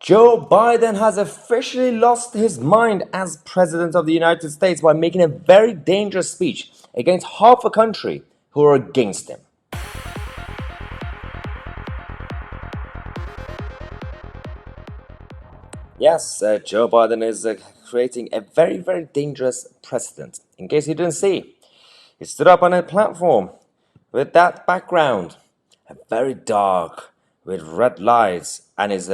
Joe Biden has officially lost his mind as President of the United States by making a very dangerous speech against half a country who are against him. Yes, Joe Biden is creating a very, very dangerous precedent. In case you didn't see, he stood up on a platform with that background, very dark, with red lights, and his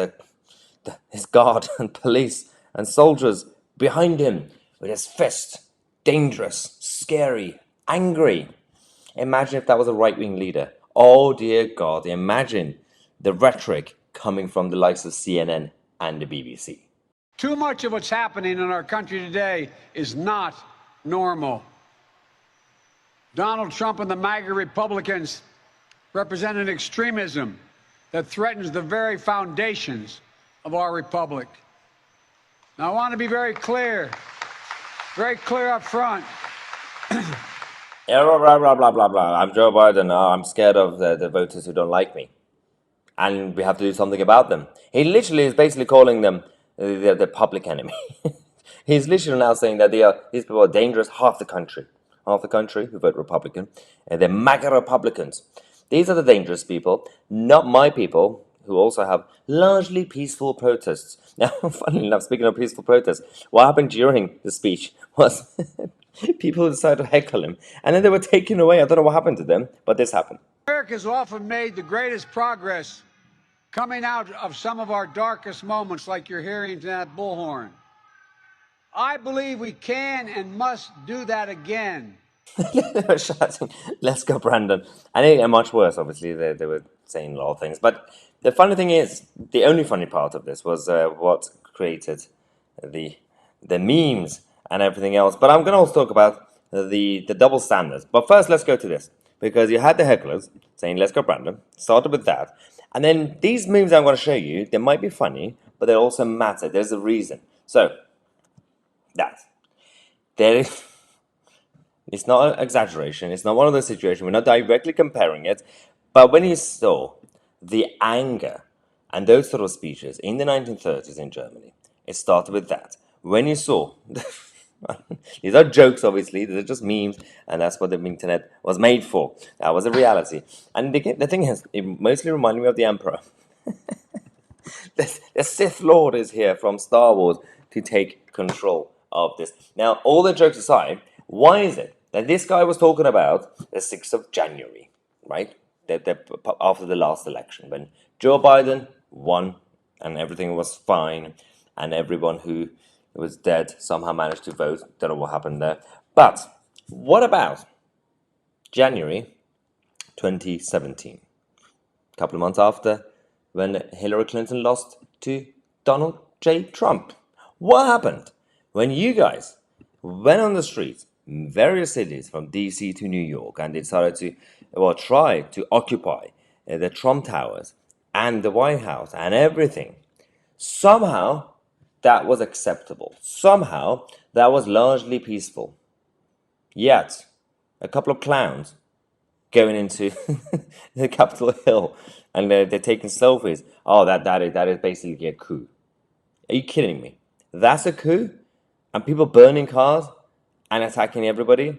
guard and police and soldiers behind him with his fist, dangerous, scary, angry. Imagine if that was a right-wing leader. Oh dear God, imagine the rhetoric coming from the likes of CNN and the BBC. Too much of what's happening in our country today is not normal. Donald Trump and the MAGA Republicans represent an extremism that threatens the very foundations of our republic. Now, I want to be very clear up front. Yeah, blah, blah, blah, blah, blah. I'm Joe Biden. I'm scared of the voters who don't like me. And we have to do something about them. He literally is basically calling them the public enemy. He's literally now saying that these people are dangerous, half the country who vote Republican, and they're MAGA Republicans. These are the dangerous people, not my people, who also have largely peaceful protests. Now, funnily enough, speaking of peaceful protests, what happened during the speech was people decided to heckle him, and then they were taken away. I don't know what happened to them, but this happened. America's often made the greatest progress coming out of some of our darkest moments, like you're hearing to that bullhorn. I believe we can and must do that again. They were shouting, "Let's go, Brandon." And it much worse, obviously. They were saying a lot of things. But the funny thing is, the only funny part of this was what created the memes and everything else. But I'm going to also talk about the double standards. But first, let's go to this. Because you had the hecklers saying, "Let's go, Brandon." Started with that. And then these memes I'm going to show you, they might be funny, but they also matter. There's a reason. So, it's not an exaggeration. It's not one of those situations. We're not directly comparing it. But when you saw the anger and those sort of speeches in the 1930s in Germany, it started with that. When you saw, these are jokes, obviously. These are just memes, and that's what the internet was made for. That was a reality. And the thing is, it mostly reminded me of the Emperor. The Sith Lord is here from Star Wars to take control of this. Now, all the jokes aside, why is it that this guy was talking about the 6th of January, right? After the last election, when Joe Biden won and everything was fine, and everyone who was dead somehow managed to vote. Don't know what happened there. But what about January 2017? A couple of months after, when Hillary Clinton lost to Donald J. Trump. What happened when you guys went on the streets in various cities from DC to New York and they decided to, try to occupy the Trump Towers and the White House and everything? Somehow that was acceptable. Somehow that was largely peaceful. Yet, a couple of clowns going into the Capitol Hill and they're taking selfies. Oh, that is basically a coup. Are you kidding me? That's a coup? And people burning cars and attacking everybody?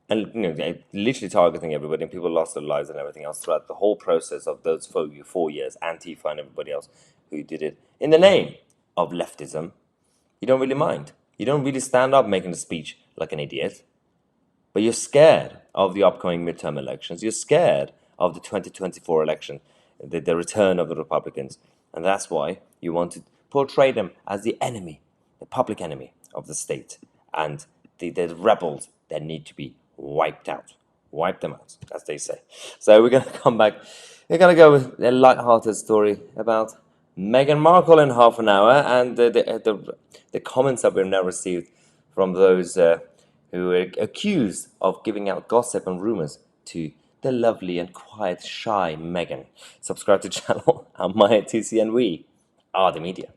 And they're literally targeting everybody, and people lost their lives and everything else throughout the whole process of those 4 years, Antifa and everybody else who did it in the name of leftism. You don't really mind. You don't really stand up making a speech like an idiot. But you're scared of the upcoming midterm elections. You're scared of the 2024 election, the return of the Republicans. And that's why you want to portray them as the enemy, the public enemy of the state, and the rebels that need to be wiped out. Wipe them out, as they say. So we're going to come back. We're going to go with a light-hearted story about Meghan Markle in half an hour, and the comments that we've now received from those who are accused of giving out gossip and rumors to the lovely and quiet, shy Meghan. Subscribe to the channel. I'm Tousi, and we are the media.